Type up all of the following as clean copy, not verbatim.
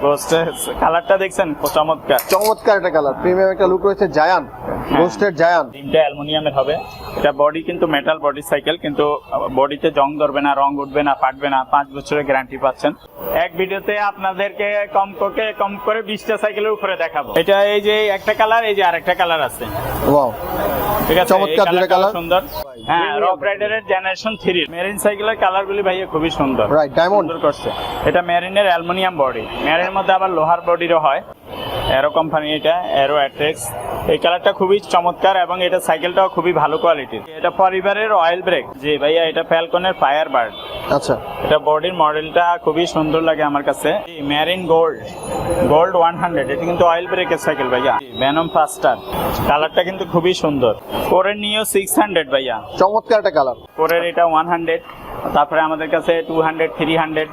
গোস্টের কালারটা দেখছেন চমৎকার, চমৎকার একটা কালার, প্রিমিয়াম একটা লুক রয়েছে। জায়ান, গোস্টের জায়ান। তিনটা অ্যালুমিনিয়ামের হবে। এটা বডি কিন্তু মেটাল বডি সাইকেল, কিন্তু বডিতে জং ধরবে না, রং উঠবে না, ফাটবে না। 5 বছরের গ্যারান্টি পাচ্ছেন। এক ভিডিওতে আপনাদেরকে কম করে 20টা সাইকেলের উপরে দেখাবো। এটা এই যে একটা কালার, এই যে আরেকটা কালার আছে। ওয়াও, ঠিক আছে, চমৎকার দুটো কালার, সুন্দর। হ্যাঁ, রক রাইডারের জেনারেশন 3 মেরিন সাইকেলের কালারগুলি ভাইয়া খুবই সুন্দর, রাইট, ডায়মন্ড সুন্দর করছে। এটা মেরিনের অ্যালুমিনিয়াম বডি, মেরিনের মধ্যে আবার লোহার বডিরও হয়। এরো কোম্পানি, এটা এরো অ্যাট্রেক্স। এই কালারটা খুবই চমৎকার এবং এটা সাইকেলটাও খুবই ভালো কোয়ালিটির। এটা পরিবারের অয়েল ব্রেক। জি ভাইয়া, এটা ফ্যালকনের ফায়ার বার্ড। আচ্ছা, এটা বডির মডেলটা খুবই সুন্দর লাগে আমার কাছে। মেরিন গোল্ড 100, এটা কিন্তু অয়েল ব্রেকের সাইকেল ভাইয়া। ভেনম ফাস্টার, কালারটা কিন্তু খুবই সুন্দর। কোরের নিও 600 ভাইয়া, চমৎকার একটা কালার। কোরের এটা 100, তারপরে আমাদের কাছে 200, 300,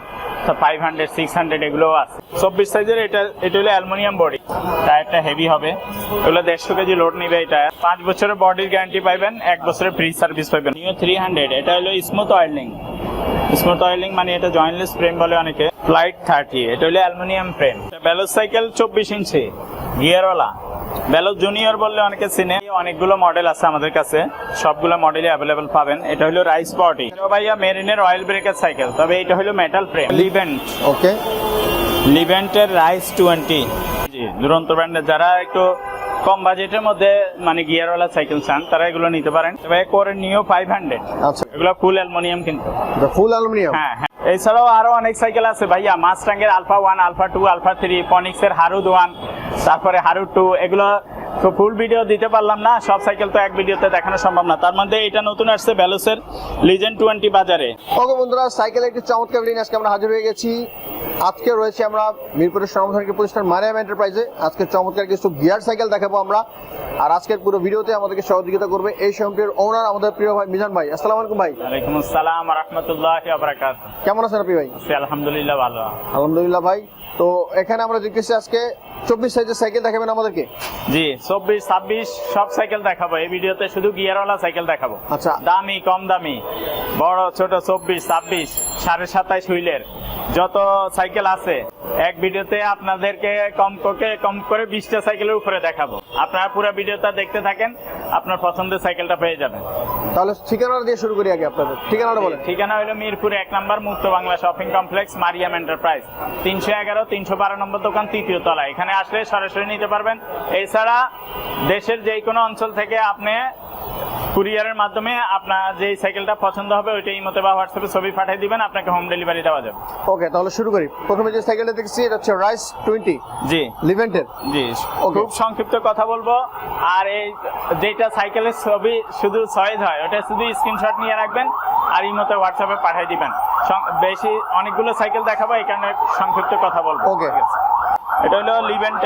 500, 600 এগুলো আছে। 24 সাইজের এটা হলো অ্যালুমিনিয়াম বডি। টায়ারটা হেভি হবে, এগুলো 150 কেজি লোড নিবে। এটা 5 বছরের বডির গ্যারান্টি পাবেন, 1 বছরের ফ্রি সার্ভিস পাবেন। নিও 300, এটা হলো স্মুথ অয়েলিং, মানে এটা জয়েন্টলেস ফ্রেম বলে অনেকে। ফ্লাইট 30, এটা হলো অ্যালুমিনিয়াম ফ্রেম। বেলোস সাইকেল 24 ইঞ্চি গিয়ারওয়ালা, বেলোস জুনিয়র বললে অনেকে চিনে। অনেকগুলো মডেল আছে আমাদের কাছে, সবগুলো মডেলই অ্যাভেলেবল পাবেন। এটা হলো রাইস বডি ভাইয়া, মেরিনের অয়েল ব্রেকের সাইকেল, তবে এটা হলো মেটাল ফ্রেম। ওকে, লিভেন্টের রাইস 20। জি, দুরন্ত ব্র্যান্ডের। যারা একটু কম বাজেটের মধ্যে মানে গিয়ারওয়ালা সাইকেল চান, তারা এগুলো নিতে পারেন। তবে কোরে নিও 500, আচ্ছা, এগুলো ফুল অ্যালুমিনিয়াম কিন্তু। ফুল অ্যালুমিনিয়াম। হ্যাঁ হ্যাঁ, এছাড়াও আরো অনেক সাইকেল আছে ভাইয়া। মাস্টাঙ্গের আলফা 1, আলফা 2, আলফা 3, পনিক্সের হারুদ 1, তারপরে হারুদ 2, এগুলো তো ফুল ভিডিও দিতে পারলাম না, সব সাইকেল তো এক ভিডিওতে দেখানো সম্ভব না। তার মধ্যে এটা নতুন আসছে বেলোসের লিজেন্ড 20 বাজারে। ওকে বন্ধুরা, সাইকেলের একটি চমৎকার ভিডিও আজকে আমরা হাজির হয়ে গেছি। আজকে রয়েছে আমরা মিরপুরের স্বনামধন্য প্রতিষ্ঠান মারিয়াম এন্টারপ্রাইজে। আজকে চমৎকার কিছু গিয়ার সাইকেল দেখাবো আমরা। আর আজকের পুরো ভিডিওতে আমাদেরকে সহযোগিতা করবে এই শোরুমটির ওনার আমাদের প্রিয় ভাই মিজান ভাই। আসসালামু আলাইকুম ভাই। ওয়ালাইকুম আসসালাম ওয়া রাহমাতুল্লাহি ওয়া বারাকাতুহু। কেমন আছেন আপনি ভাই? আলহামদুলিল্লাহ ভালো। আলহামদুলিল্লাহ ভাই। তো এখানে আমরা দেখতেছি আজকে 24 সাইজের সাইকেল দেখাবেন আমাদেরকে। জি, 24, 26 সব সাইকেল দেখাবো এই ভিডিওতে। শুধু গিয়ারওয়ালা সাইকেল দেখাবো। আচ্ছা, দামি কম দামি, বড় ছোট, 24, 26, 27.5 হুইলের যত সাইকেল আছে এক ভিডিওতে আপনাদেরকে কম করে 20টা সাইকেলের উপরে দেখাবো। আপনারা পুরো ভিডিওটা দেখতে থাকেন, আপনার পছন্দের সাইকেলটা পেয়ে যাবেন। তাহলে ঠিকানাটা দিয়ে শুরু করি আগে। আপনাদের ঠিকানাটা বলেন। ঠিকানা হলো মিরপুর 1 নম্বর Mukto Bangla shopping complex, Mariam enterprise, 311, 312 নম্বর দোকান, 3য় তলা। এখানে আসলে সরাসরি নিতে পারবেন। এছাড়া দেশের যে কোনো অঞ্চল থেকে আপনি কুরিয়ারের মাধ্যমে আপনার যে সাইকেলটা পছন্দ হবে ওইটাই মতে বা হোয়াটসঅ্যাপে ছবি পাঠিয়ে দিবেন, আপনাকে হোম ডেলিভারি দেওয়া যাবে। ওকে, তাহলে শুরু করি। প্রথমে যে সাইকেলটা দেখছি এটা হচ্ছে রাইস 20। জি, লিভেন্টের। জি, খুব সংক্ষিপ্ত কথা বলবো। আর এই যেটা সাইকেলের ছবি শুধু চয়েস হয়, ওটা শুধু স্ক্রিনশট নিয়ে রাখবেন আর এই মতো হোয়াটসঅ্যাপে পাঠিয়ে দিবেন। বেশি অনেকগুলো সাইকেল দেখাবো, এই কারণে সংক্ষিপ্ত কথা বলবো। ওকে, এটা হলো লিভেন্ট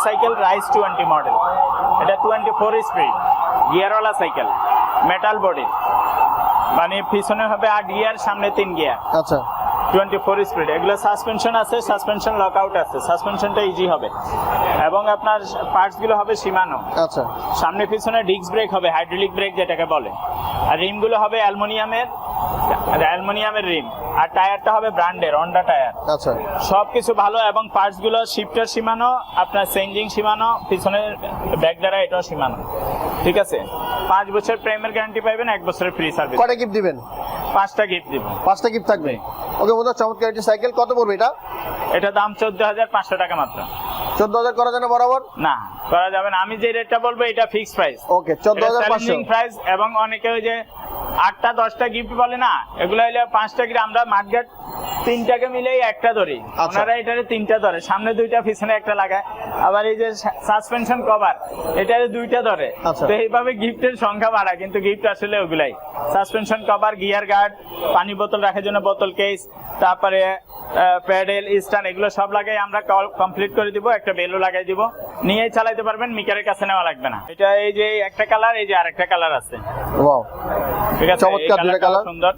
সাইকেল রাইস 20 মডেল। এটা 24 স্পিড গিয়ারওয়ালা সাইকেল, মেটাল বডি, মানে পিছনে হবে 8 গিয়ার, সামনে 3 গিয়ার। আচ্ছা, 24 স্পিড। এগুলো সাসপেনশন আছে, সাসপেনশন লকআউট আছে, সাসপেনশনটা ইজি হবে এবং আপনার পার্টস গুলো হবে শিমানো। আচ্ছা, সামনে পিছনে ডিস্ক ব্রেক হবে, হাইড্রোলিক ব্রেক যেটাকে বলে। আর রিম গুলো হবে অ্যালুমিনিয়ামের রিম। আর টায়ারটা হবে ব্র্যান্ডের হন্ডা টায়ার। আচ্ছা, সবকিছু ভালো এবং পার্টস গুলো শিফটার সীমানো, আপনার চেঞ্জিং সীমানো, পিছনে ব্যাক দ্বারা এটাও সীমানো। ঠিক আছে, 5 বছর প্রাইমের গ্যারান্টি পাবেন, 1 বছরের ফ্রি সার্ভিস। কয়টা গিফট দিবেন? 5টা গিফট দিব। 5টা গিফট থাকবে। ওকে বন্ধুরা, চমৎকার একটি সাইকেল। কত পড়বে এটা? এটা দাম 14,500 টাকা মাত্র। 14,000 করা যায় না বরাবর? না, করা যাবে না। আমি যে রেটটা বলবো এটা ফিক্সড প্রাইস। ওকে, 14,500 প্রাইস। এবং অনেকে ওই যে 8টা 10টা গিফট বলে না, এগুলো হইলে 5টা গিফট। আমরা মার্কেট 3টাকে মিলেই একটা ধরি, ওনারা এটারে 3টা ধরে, সামনে 2টা পিছনে একটা লাগায়। আবার এই যে সাসপেনশন কভার, এটারে 2টা ধরে। তো এইভাবে গিফটের সংখ্যা বাড়ায়, কিন্তু গিফট আসলে ওগুলাই। সাসপেনশন কভার, গিয়ার গার্ড, পানি বোতল রাখার জন্য বোতল কেস, তারপরে প্যাডেল, স্ট্যান্ড, এগুলো সব লাগাই আমরা কমপ্লিট করে দিব। একটা বেলও লাগাই দিব, নিয়েই চালাতে পারবেন, মিকারের কাছে নেওয়া লাগবে না। এটা এই যে একটা কালার, এই যে আরেকটা কালার আছে। ওয়াও, ঠিক আছে, চমৎকার দুটো কালার, সুন্দর।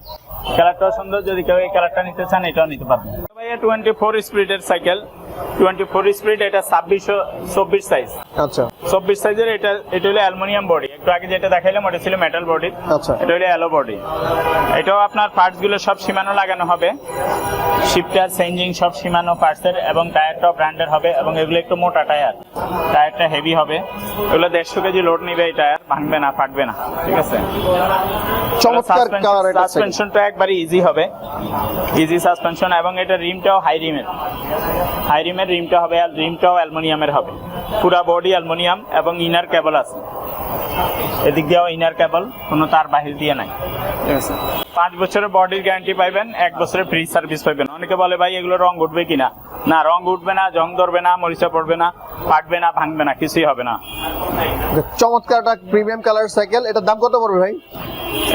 কালারটাও সুন্দর, যদি কেউ এই কালারটা নিতে চান এটাও নিতে পারবেন। 24 স্পিডের সাইকেল, 24 স্পিড, এটা 24 সাইজ। আচ্ছা 24 সাইজের এটা হলো অ্যালুমিনিয়াম বডি। একটু আগে যেটা দেখাইলাম ওটা ছিল মেটাল বডি, আচ্ছা এটা হলো অ্যালো বডি। এটাও আপনার পার্টস গুলো সব সীমানো লাগানো হবে, শিফটার চেঞ্জিং সব সীমানো পার্টসের, এবং টায়ারটাও ব্র্যান্ডের হবে, এবং এগুলো একটু মোটা টায়ার, টায়ারটা হেভি হবে। এগুলো 150 কেজি লোড নিবে, এই টায়ার ভাঙবে না, ফাটবে না, ঠিক আছে। চমৎকার কালার এটা। সাসপেনশনটা একবারে ইজি হবে, ইজি সাসপেনশন, এবং এটা রিমটাও হাই রিমের রিমটা হবে, আর রিমটাও অ্যালুমিনিয়ামের হবে। পুরা বডি অ্যালুমিনিয়াম, এবং ইনার কেবল আছে, এদিক দিয়েও ইনার কেবল, কোনো তার বাহির দিয়ে নাই, ঠিক আছে। 5 বছরের বডির গ্যারান্টি পাইবেন, 1 বছরের ফ্রি সার্ভিস পাইবেন। অনেকে বলে ভাই এগুলো রং উঠবে কিনা, না রং উঠবে না, জং ধরবে না, মরিচা পড়বে না, ফাটবে না, ভাঙবে না, কিছুই হবে না। চমৎকার একটা প্রিমিয়াম কালার সাইকেল, এটার দাম কত পড়বে ভাই?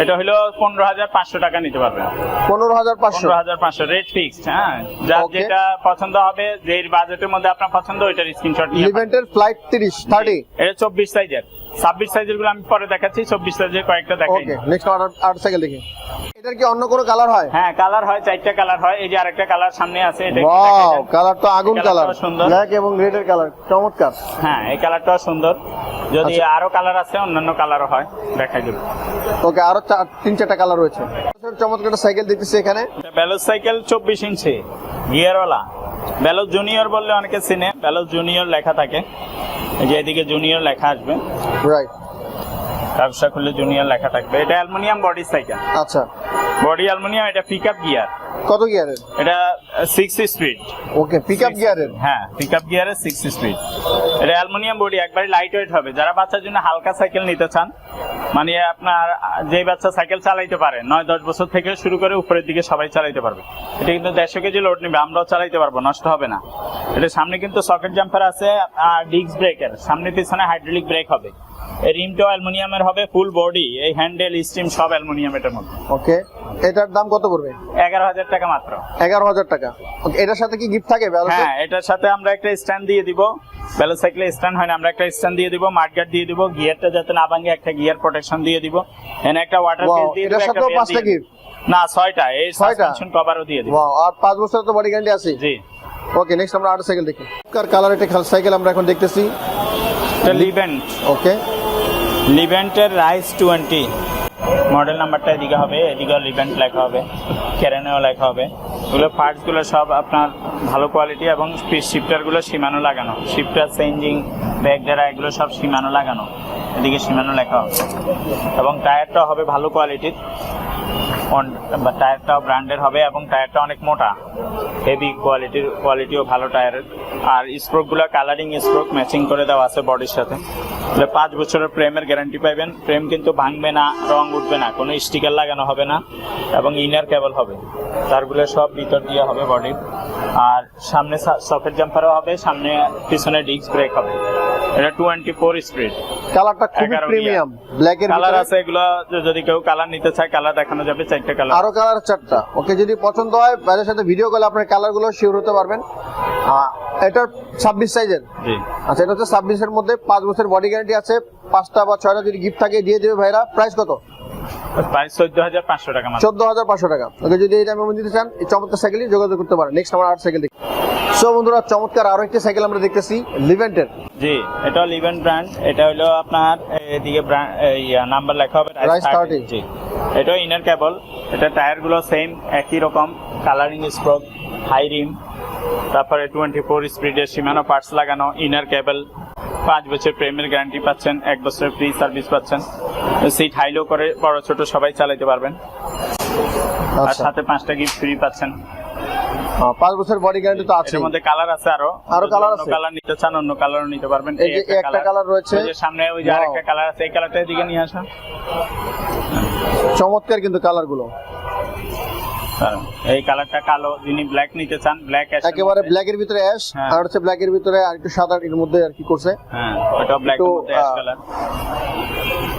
এটা হলো 15,500 টাকা নিতে পারবেন। 15,500 15,500 রেট ফিক্সড। হ্যাঁ, যার Okay. যেটা পছন্দ হবে, যে বাজেটের মধ্যে আপনার পছন্দ, ওইটার স্ক্রিনশট নিয়ে লিভেন্টের ফ্লাইট 30 এটা 24 সাইজের। 26 সাইজের গুলো আমি পরে দেখাচ্ছি, 24 সাইজের কয়েকটা দেখাই। ওকে, নেক্সট আর সাইকেল দেখি। এটার কি অন্য কোনো কালার হয়? হ্যাঁ, কালার হয়, 4টা কালার হয়। এই যে আরেকটা কালার সামনে আছে, এটা একটু ওয়াও, দেখাই দেন। কালার তো আগুন কালার, কালারটাও সুন্দর। ব্ল্যাক এবং রেড এর কালার, চমৎকার। হ্যাঁ, এই কালারটাও সুন্দর। যদি আচ্ছা। আরো কালার আছে, অন্যান্য কালারও হয়, দেখাই দেব। ওকে, আরো 3-4টা কালার রয়েছে। চমৎকার একটা সাইকেল দেখতেছি এখানে। বেলোজ সাইকেল 24 ইঞ্চি গিয়ারওয়ালা। বেলোজ জুনিয়র বললে অনেকে চিনে, বেলোজ জুনিয়র লেখা থাকে, এই যে এদিকে জুনিয়র লেখা আসবে, রাইট। ব্যবসা খুললে জুনিয়র লেখা থাকবে। এটা অ্যালুমিনিয়াম বডি সাইকেল, আচ্ছা, বডি অ্যালুমিনিয়াম। এটা পিকআপ গিয়ার, কত গিয়ারের? এটা 6 স্পিড। ওকে, পিকআপ গিয়ারের। হ্যাঁ, পিকআপ গিয়ারের 6 স্পিড। এটা অ্যালুমিনিয়াম বডি, একবারে লাইট ওয়েট হবে। যারা বাচ্চার জন্য হালকা সাইকেল নিতে চান, মানে আপনার যে বাচ্চা সাইকেল চালাইতে পারে 9-10 বছর থেকে শুরু করে উপরের দিকে সবাই চালাইতে পারবে। এটা কিন্তু 150 কেজি লোড নিবে, আমরাও চালাইতে পারবো, নষ্ট হবে না। এটা সামনে কিন্তু সকেট জাম্পার আছে, আর ডিস্ক ব্রেকের, সামনে পিছনে হাইড্রোলিক ব্রেক হবে। এই রিমটাও অ্যালুমিনিয়ামের হবে, ফুল বডি, এই হ্যান্ডেল স্টিম সব অ্যালুমিনিয়াম এটার মধ্যে। ওকে, এটার দাম কত পড়বে? 11,000 টাকা মাত্র। 11,000 টাকা। ওকে, এটার সাথে কি গিফট থাকে? হ্যাঁ, এটার সাথে আমরা একটা স্ট্যান্ড দিয়ে দিব। বেলো সাইকেলে স্ট্যান্ড হয় না, আমরা একটা স্ট্যান্ড দিয়ে দিব, মাডগার্ড দিয়ে দিব, গিয়ারটা যাতে না ভাঙে একটা গিয়ার প্রোটেকশন দিয়ে দিব, এখানে একটা ওয়াটার Wow, কেস দিয়ে দিব, এটার একটা সাথেও বেল 5টা দিয়ে দিব। gift? না, 6টা। এই 6টা? সাসপেনশন কভারও দিয়ে দিব। ওয়াও, আর 5 বছর তো বডি গ্যারান্টি আছে। জি। ওকে, নেক্সট আমরা আরেকটা সাইকেল দেখি। কালার একটা সাইকেল আমরা এখন দেখতেছি। এটা লিভেন্ট, ওকে, লিভেন্টের রাইস 20 মডেল নাম্বারটা এদিকে হবে, এদিকে লিভেন্ট লেখা হবে, কেরানেও লেখা হবে। এগুলো পার্টস গুলো সব আপনার ভালো কোয়ালিটি, এবং শিফটার গুলো সীমানো লাগানো, শিফটার চেঞ্জিং, ব্যাক ডেরা, এগুলো সব সীমানো লাগানো, এদিকে সীমানো লেখা হবে। এবং টায়ারটা হবে ভালো কোয়ালিটির, টায়ারটাও ব্র্যান্ডের হবে, এবং টায়ারটা অনেক মোটা, হেভি কোয়ালিটিও ভালো টায়ারের। আর স্প্রোক গুলো কালারিং স্প্রোক ম্যাচিং করে দেওয়া আছে বডির সাথে। 5 বছরের ফ্রেমের গ্যারান্টি পাইবেন। ফ্রেম কিন্তু ভাঙবে না, রং উঠবে না, কোনো স্টিকার লাগানো হবে না, এবং ইনার কেবল হবে, তারগুলো সব ভিতর দিয়ে হবে বডির। আর সামনে সকেট জাম্পারও হবে, সামনে পিছনে ডিস্ক ব্রেক হবে। এটা 24 স্পিড। কালারটা খুবই 11 প্রিমিয়াম, ব্ল্যাক এর কালার ভিতরে আছে। এগুলো যদি কেউ কালার নিতে চায়, কালার দেখানো যাবে, 4টা কালার। আরো কালার 4টা। ওকে, যদি পছন্দ হয় বাইরের সাথে ভিডিও কলে আপনার কালার গুলো শিওর হতে পারবেন। এটার 26 সাইজের। জি। আচ্ছা, এটা হচ্ছে 26 এর মধ্যে 5 বছর বডি গ্যারান্টি আছে। 5টা বা 6টা যদি গিফট থাকে দিয়ে দেবে ভাইরা। প্রাইস কত? প্রাইস 14,500 টাকা মাত্র। 14,500 টাকা। ওকে, যদি এই দামে নিতে চান এই চমৎকার সাইকেলই যোগাযোগ করতে পারেন। নেক্সট আমরা আরেকটা সাইকেল দেখি। সো বন্ধুরা, চমৎকার আরো একটা সাইকেল আমরা দেখতেছি, লিভেন্টের। জি, এটা লিভেন্ট ব্র্যান্ড। এটা হলো আপনার এদিকে নাম্বার লেখা হবে রাইস 30। জি। এটা ইনার কেবল। এটা টায়ার গুলো সেম একই রকম, কালারিং স্প্রোক, হাই রিম, তারপরে 24 স্পিডের সীমানো পার্টস লাগানো, ইনার কেবল। 5 বছর প্রেমের গ্যারান্টি পাচ্ছেন, 1 বছরের ফ্রি সার্ভিস পাচ্ছেন। সিট হাইলো করে বড় ছোট সবাই চালাতে পারবেন। আর আচ্ছা, সাথে 5টা গিফট ফ্রি পাচ্ছেন। 5 বছর বডি গ্যারান্টি তো আছে। এর মধ্যে কালার আছে, আরো কালার অন্য আছে। কালার নিতে চান, অন্য কালারও নিতে পারবেন। এই যে একটা কালার রয়েছে, ওই যে সামনে ওই যে আরেকটা কালার আছে, এই কালারটা এদিকে নিয়ে আসা। চমৎকার কিন্তু কালার গুলো। এই কালারটা কালো, যিনি ব্ল্যাক নিতে চান, ব্ল্যাক একেবারে ব্ল্যাক এর ভিতরে অ্যাশ, হ্যাঁ। আর হচ্ছে ব্ল্যাক এর ভিতরে আর একটু সাদা এর মধ্যে আর কি করছে। হ্যাঁ, ওটা ব্ল্যাক এর মধ্যে অ্যাশ কালার।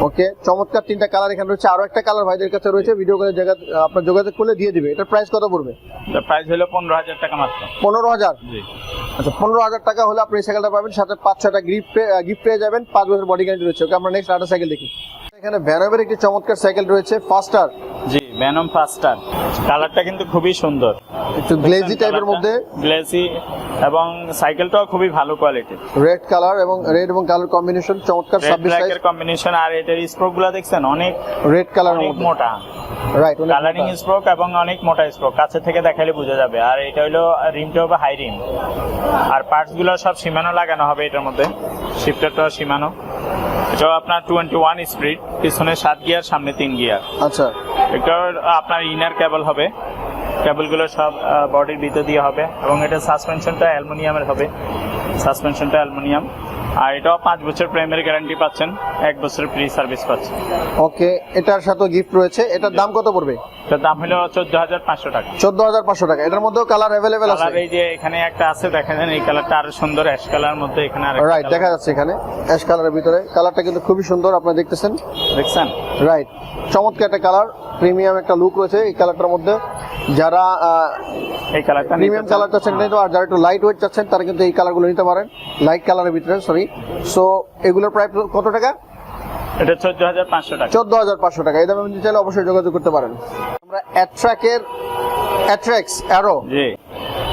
ওকে, চমৎকার 3টা কালার এখানে রয়েছে। আরো একটা কালার ভাইদের কাছে রয়েছে, ভিডিও করে আপনার যোগাযোগ করলে দিয়ে দিবে। এটার প্রাইস কত পড়বে? এটার প্রাইস হলো 15,000 টাকা মাত্র। 15,000। জি। আচ্ছা, 15,000 টাকা হলে আপনি এই সাইকেলটা পাবেন, সাথে 5-6টা গিফট পেয়ে যাবেন। 5 বছর বডি গ্যারান্টি রয়েছে। ওকে, আমরা নেক্সট আরেকটা সাইকেল দেখি। এখানে ভ্যানওয়ের একটি চমৎকার সাইকেল রয়েছে, ফাস্টার। জি, ভেনম ফাস্টার, কালারটা কিন্তু খুবই সুন্দর, একটু গ্লেজি টাইপের মধ্যে, গ্লেজি, এবং সাইকেলটাও খুবই ভালো কোয়ালিটি। রেড কালার এবং রেড এবং কালার কম্বিনেশন চমৎকার, 26 সাইজ কম্বিনেশন। আর এটার স্ট্রোক গুলো দেখছেন অনেক রেড কালার অনেক মোটা, রাইট, কালারিং স্ট্রোক এবং অনেক মোটা স্ট্রোক, কাছে থেকে দেখালে বোঝা যাবে। আর এটা হলো রিমটা হবে হাই রিম, আর পার্টস গুলো সব সীমানো লাগানো হবে এটার মধ্যে, শিফটারটাও সীমানো। এটাও আপনার 21 স্পিড, পিছনে 7 গিয়ার, সামনে 3 গিয়ার। আচ্ছা, এটা আপনার ইনার কেবল হবে, কেবলগুলো সব বডির ভিতর দিয়ে হবে, এবং এটা সাসপেনশনটা অ্যালুমিনিয়ামের হবে, সাসপেনশনটা অ্যালুমিনিয়াম। আর এটাও 5 বছর প্রাইমারি গ্যারান্টি পাচ্ছেন, 1 বছরের ফ্রি সার্ভিস পাচ্ছেন। ওকে, এটার সাথে গিফট রয়েছে। এটার দাম কত পড়বে? এটার দাম হলো 14,500 টাকা। 14,500 টাকা। এটার মধ্যেও কালার অ্যাভেলেবেল আছে। কালার এই যে এখানে একটা আছে, দেখেন এই কালারটা আরো সুন্দর, অ্যাশ কালার মধ্যে এখানে আরেকটা রাইট, দেখা যাচ্ছে এখানে অ্যাশ কালারের ভিতরে, কালারটা কিন্তু খুবই সুন্দর, আপনারা দেখতেছেন, দেখছেন? রাইট, চমৎকার একটা কালার, প্রিমিয়াম একটা লুক রয়েছে এই কালারটার মধ্যে। যারা এই কালারটা প্রিমিয়াম কালার চাচ্ছেন কিন্তু, আর যারা একটু লাইট ওয়েট চাচ্ছেন তারা কিন্তু এই কালারগুলো নিতে পারেন, লাইট কালারের ভিতরে, সরি। সো এগুলোর প্রাইস কত টাকা? এটা 14,500 টাকা। 14,500 টাকা। এই দামে নিতে চাইলে অবশ্যই যোগাযোগ করতে পারেন। আমরা অ্যাট্রাক্স অ্যারো, জি,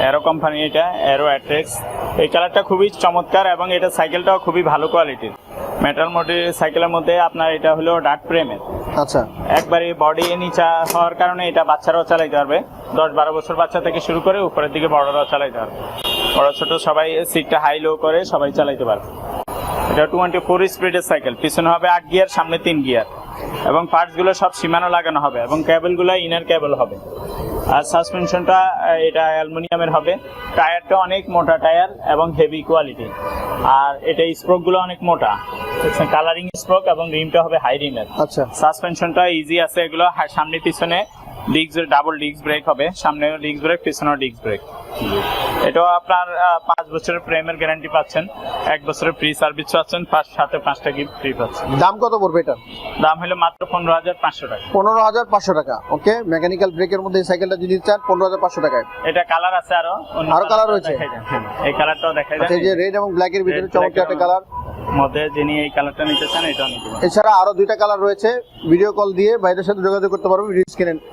অ্যারো কোম্পানি, এটা অ্যারো অ্যাট্রেক্স। এই কালারটা খুবই চমৎকার, এবং এটা সাইকেলটাও খুবই ভালো কোয়ালিটির। মেটাল মডেল সাইকেলের মধ্যে আপনার এটা হলো ডার্ট ফ্রেমের। আচ্ছা, একবারে বডি নিচা হওয়ার কারণে এটা বাচ্চারাও চালাইতে পারবে, 10-12 বছর বাচ্চা থেকে শুরু করে উপরের দিকে বড়রাও চালাইতে পারবে, বড় ছোট সবাই, সিটটা হাই লো করে সবাই চালাইতে পারবে। এটা 24 স্পিডের সাইকেল, পিছনে হবে 8 গিয়ার, সামনে 3 গিয়ার, এবং পার্টস গুলো সব সীমানো লাগানো হবে, এবং কেবল গুলো ইনার কেবল হবে। আর সাসপেনশনটা এটা অ্যালুমিনিয়ামের হবে। টায়ারটা অনেক মোটা টায়ার এবং হেভি কোয়ালিটি, আর এটা স্প্রোক গুলো অনেক মোটা, কালারিং স্প্রোক, এবং রিমটা হবে হাই রিমের। আচ্ছা, সাসপেনশনটা ইজি আছে, এগুলো সামনে পিছনে ডাবল ডিস্ক ব্রেক হবে, সামনেও ডিস্ক ব্রেক, পিছনেও ডিস্ক ব্রেক। এটাও আপনার 5 বছরের প্রেমের গ্যারান্টি পাচ্ছেন, 1 বছরের ফ্রি সার্ভিস পাচ্ছেন, সাথে 5টা গিফট ফ্রি পাচ্ছেন। দাম কত পড়বে এটা? দাম হলো মাত্র 15,500 টাকা। 15,500 টাকা। ওকে, মেকানিক্যাল ব্রেকের মধ্যে এই সাইকেলটা যদি চান 15,500 টাকায়। এটা কালার আছে আরো কালার রয়েছে? এই কালারটাও দেখা যায়, এই যে রেড এবং ব্ল্যাক এর ভিতরে চমৎকার একটা কালার মধ্যে, যিনি এই কালারটা নিতে চান এটাও নিতে পারেন। এছাড়া আরো 2টা কালার রয়েছে, ভিডিও কল দিয়ে ভাইদের সাথে যোগাযোগ করতে পারবেন,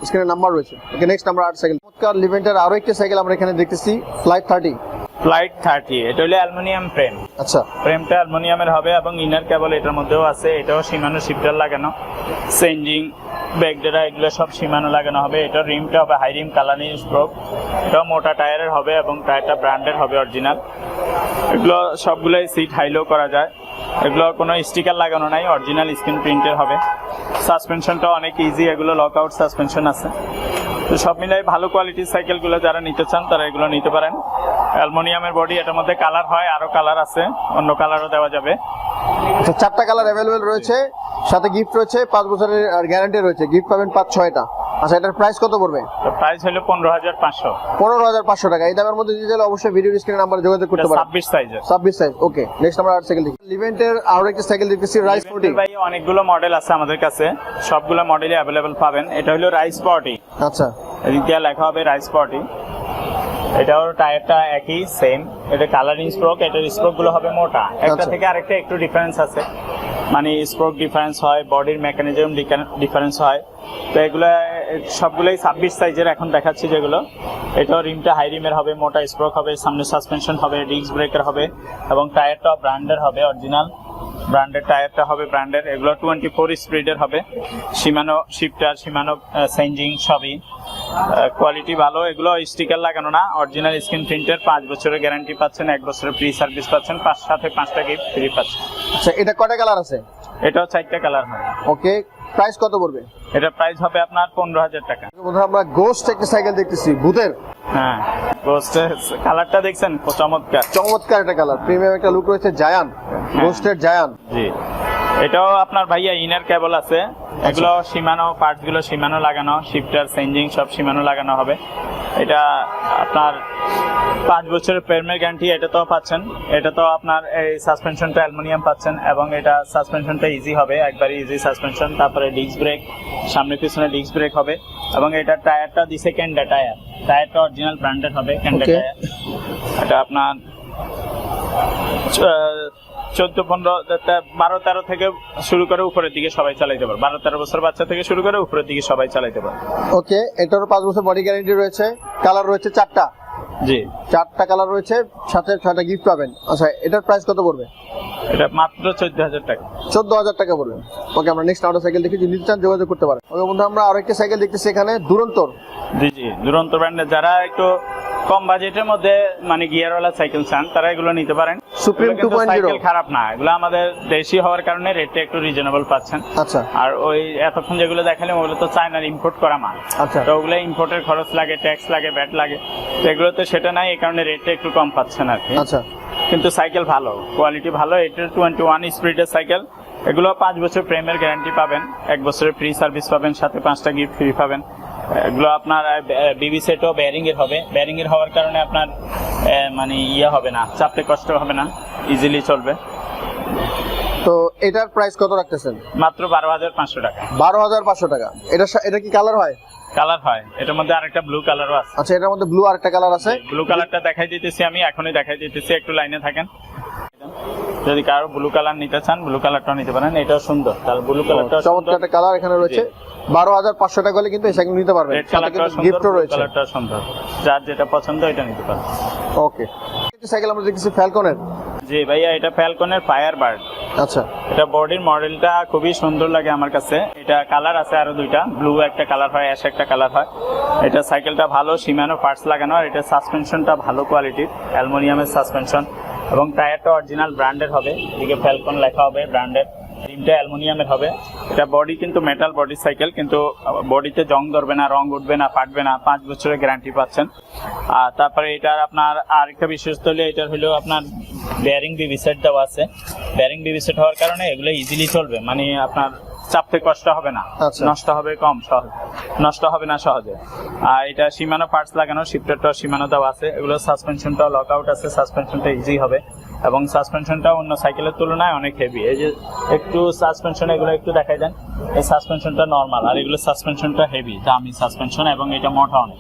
স্ক্রিনে নাম্বার রয়েছে। ওকে, নেক্সট আমরা 8 সাইকেল, চমৎকার লিভেন্টের আরো একটা সাইকেল আমরা এখানে দেখতেছি, ফ্লাইট 30। ফ্লাইট 30, এটা হলো অ্যালুমিনিয়াম ফ্রেম। আচ্ছা, ফ্রেমটা অ্যালুমিনিয়ামের হবে, এবং ইনার কেবল এটার মধ্যেও আছে, এটাও সীমানো শিফটার লাগানো, চেঞ্জিং ব্যাগডেরা এগুলো সব সীমানো লাগানো হবে। এটা রিমটা হবে হাই রিম, কালারিং স্ট্রোক, এটাও মোটা টায়ারের হবে, এবং টায়ারটা ব্র্যান্ডের হবে অরিজিনাল। এগুলো সবগুলোই সিট হাইলো করা যায়, এগুলো কোনো স্টিকার লাগানো নাই, অরিজিনাল স্ক্রিন প্রিন্টের হবে। সাসপেনশনটা অনেক ইজি, এগুলো লক আউট সাসপেনশন আছে। তো সব মিলাই ভালো কোয়ালিটির সাইকেলগুলো যারা নিতে চান তারা এগুলো নিতে পারেন। অ্যালুমিনিয়ামের বডি, এটার মধ্যে কালার হয়, আরো কালার আছে, অন্য কালারও দেওয়া যাবে। আচ্ছা, 4টা কালার অ্যাভেলেবেল রয়েছে, সাথে গিফট রয়েছে, 5 বছরের গ্যারান্টি রয়েছে, গিফট পাবেন 5-6টা। আচ্ছা, এটার প্রাইস কত পড়বে? তো প্রাইস হলো 15,500। 15,500 টাকা। এই দামের মধ্যে দিতে চাইলে অবশ্যই ভিডিও স্ক্রিনে নাম্বারে যোগাযোগ করতে পারেন। 26 সাইজের। 26 সাইজ। ওকে, নেক্সট আমরা 8 সাইকেল দেখি। লিভেন্টের আরো একটা সাইকেল দেখতেছি, রাইস 40। ভাই অনেকগুলো মডেল আছে আমাদের কাছে, সবগুলো মডেলই অ্যাভেলেবল পাবেন। এটা হলো রাইস 40, আচ্ছা, এদিক দিয়ে লেখা হবে রাইস 40। এটাও টায়ারটা একই সেম, এটা কালারিং স্ট্রোক, এটার স্ট্রোক গুলো হবে মোটা, একটা আচ্ছা। থেকে আরেকটা একটু ডিফারেন্স আছে, মানে স্ট্রোক ডিফারেন্স হয়, বডির মেকানিজম ডিফারেন্স হয়। তো এগুলো সবগুলোই 26 সাইজের এখন দেখাচ্ছি যেগুলো। এটাও রিমটা হাই রিমের হবে, মোটা স্ট্রোক হবে, সামনে সাসপেনশন হবে, ডিস্ক ব্রেকার হবে, এবং টায়ারটাও ব্র্যান্ডের হবে, অরিজিনাল ব্র্যান্ডের টায়ারটা হবে ব্র্যান্ডের। এগুলো 24 স্পিডের হবে, সীমানো শিফটার, সীমানো চেঞ্জিং সবই, কোয়ালিটি ভালো। এগুলো স্টিকার লাগানো না, অরিজিনাল স্ক্রিন প্রিন্টের, 5 বছরের গ্যারান্টি পাচ্ছেন, 1 বছরের ফ্রি সার্ভিস পাচ্ছেন, সাথে 5টা গিফট ফ্রি পাচ্ছেন। আচ্ছা, এটা কয়টা কালার আছে? এটাও 4টা কালার হয়। ওকে, প্রাইস কত পড়বে? এটা প্রাইস হবে আপনার 15,000 টাকা। বন্ধুরা, আমরা গোস্ট একটা সাইকেল দেখতেছি, ভূতের। হ্যাঁ, গোস্টের কালারটা দেখছেন, চমৎকার চমৎকার একটা কালার, প্রিমিয়াম একটা লুক রয়েছে, জায়ান্ট, গোস্টের জায়ান্ট। জি, এটাও আপনার ভাইয়া ইনার কেবল আছে, এগুলো সীমানো, পার্টস গুলো সীমানো লাগানো, শিফটার চেঞ্জিং সব সীমানো লাগানো হবে। এটা আপনার 5 বছরের প্রেমের গ্যারান্টি, এটা তো পাচ্ছেন। এটা তো আপনার এই সাসপেনশনটা অ্যালুমিনিয়াম পাচ্ছেন, এবং এটা সাসপেনশনটা ইজি হবে, একবারে ইজি সাসপেনশন। তারপরে ডিস্ক ব্রেক, সামনে পিছনে ডিস্ক ব্রেক হবে, এবং এটা টায়ারটা দিছে ক্যান্ডা টায়ার, টায়ারটা অরিজিনাল ব্র্যান্ডেড হবে, ক্যান্ডা টায়ার। এটা আপনার 12-13 থেকে শুরু করে উপরের দিকে সবাই চালাইতে পারে, 12-13 বছর বাচ্চা থেকে শুরু করে উপরের দিকে সবাই চালাইতে পারে। ওকে, এটারও 5 বছর বডি গ্যারান্টি রয়েছে, কালার রয়েছে 4টা। জি, 4টা কালার রয়েছে, সাথে 6টা গিফট পাবেন। আচ্ছা, এটার প্রাইস কত পড়বে? এটা মাত্র 14,000 টাকা। 14,000 টাকা পড়বে। ওকে, আমরা নেক্সট আউটার সাইকেল দেখি, যদি নিতে চান যোগাযোগ করতে পারেন। ওকে বন্ধু, আমরা আরেকটা সাইকেল দেখতেছি এখানে, দুরন্তর। জি, দুরন্ত ব্র্যান্ডের যারা একটু কম বাজেটের মধ্যে মানে গিয়ারওয়ালা সাইকেল চান তারা এগুলো নিতে পারেন। সুপ্রিম 2.0 সাইকেল খারাপ না, এগুলো আমাদের দেশি হওয়ার কারণে রেটটা একটু রিজনেবল পাচ্ছেন। আচ্ছা, আর ওই এতক্ষণ যেগুলো দেখালাম ওগুলো তো চায়নার ইম্পোর্ট করা মাল। আচ্ছা, তো ওগুলো ইম্পোর্টের খরচ লাগে, ট্যাক্স লাগে, ভ্যাট লাগে, তো এগুলোতে সেটা নাই, এই কারণে রেটটা একটু কম পাচ্ছেন আর কি। আচ্ছা, কিন্তু সাইকেল ভালো, কোয়ালিটি ভালো। এটা 21 স্পিডের সাইকেল। এগুলো 5 বছর প্রেমের গ্যারান্টি পাবেন, 1 বছরের ফ্রি সার্ভিস পাবেন, সাথে 5টা গিফট ফ্রি পাবেন। এগুলো আপনার বিবি সেটও ব্যারিং এর হবে, ব্যারিং এর হওয়ার কারণে আপনার মানে হবে না, চাপতে কষ্ট হবে না, ইজিলি চলবে। তো এটার প্রাইস কত রাখতেছেন? মাত্র 12,500 টাকা। 12,500 টাকা। এটা কি কালার হয়? কালার হয়, এটার মধ্যে আরেকটা ব্লু কালারও আছে। আচ্ছা, এটার মধ্যে ব্লু আরেকটা কালার আছে। ব্লু কালারটা দেখাই দিতেছি আমি, এখনই দেখাই দিতেছি, একটু লাইনে থাকেন। যদি কারো ব্লু কালার নিতে চান ব্লু কালারটাও নিতে পারেন, এটাও সুন্দর। তাহলে ব্লু কালারটা চমৎকার একটা কালার এখানে রয়েছে। 12,500 টাকা হলে কিন্তু এই সাইকেল নিতে পারবেন, রেড সাথে কালারটা কিন্তু সুন্দর, গিফটও ব্লু রয়েছে। কালারটা সুন্দর, যার যেটা পছন্দ এটা নিতে পারেন। ওকে, এই সাইকেল আমরা দেখতেছি ফ্যালকনের। জি ভাইয়া, এটা ফ্যালকনের ফায়ার বার্ড। আচ্ছা, এটা বডির মডেলটা খুবই সুন্দর লাগে আমার কাছে। এটা কালার আছে আরো 2টা, ব্লু একটা কালার হয়, অ্যাশ একটা কালার হয়। এটা সাইকেলটা ভালো, সিমানো পার্টস লাগানো, আর এটা সাসপেনশনটা ভালো কোয়ালিটির, অ্যালুমিনিয়ামের সাসপেনশন, এবং টায়ারটা অরিজিনাল ব্র্যান্ডের হবে। এদিকে ফ্যালকন লেখা হবে ব্র্যান্ডের, রিমটা অ্যালুমিনিয়ামের হবে। এটা বডি কিন্তু মেটাল বডি সাইকেল, কিন্তু বডিতে জং ধরবে না, রং উঠবে না, ফাটবে না, 5 বছরের গ্যারান্টি পাচ্ছেন। আর তারপরে এটার আপনার আরেকটা বিশেষ হলে এটার হলো আপনার বেয়ারিং বিবি সেট দেওয়া আছে। বেয়ারিং বিবি সেট হওয়ার কারণে এগুলো ইজিলি চলবে, মানে আপনার চাপতে কষ্ট হবে না, আচ্ছা। নষ্ট হবে কম, সহজ নষ্ট হবে না সহজে। আর এটা সীমানো পার্টস লাগানো, শিফটারটাও সীমানো দেওয়া আছে। এগুলো সাসপেনশনটাও লক আউট আছে, সাসপেনশনটা ইজি হবে, এবং সাসপেনশনটাও অন্য সাইকেলের তুলনায় অনেক হেভি। এই যে একটু সাসপেনশন এগুলো একটু দেখাই দেন, এই সাসপেনশনটা নর্মাল, আর এগুলো সাসপেনশনটা হেভি, দামি সাসপেনশন, এবং এটা মোটা অনেক।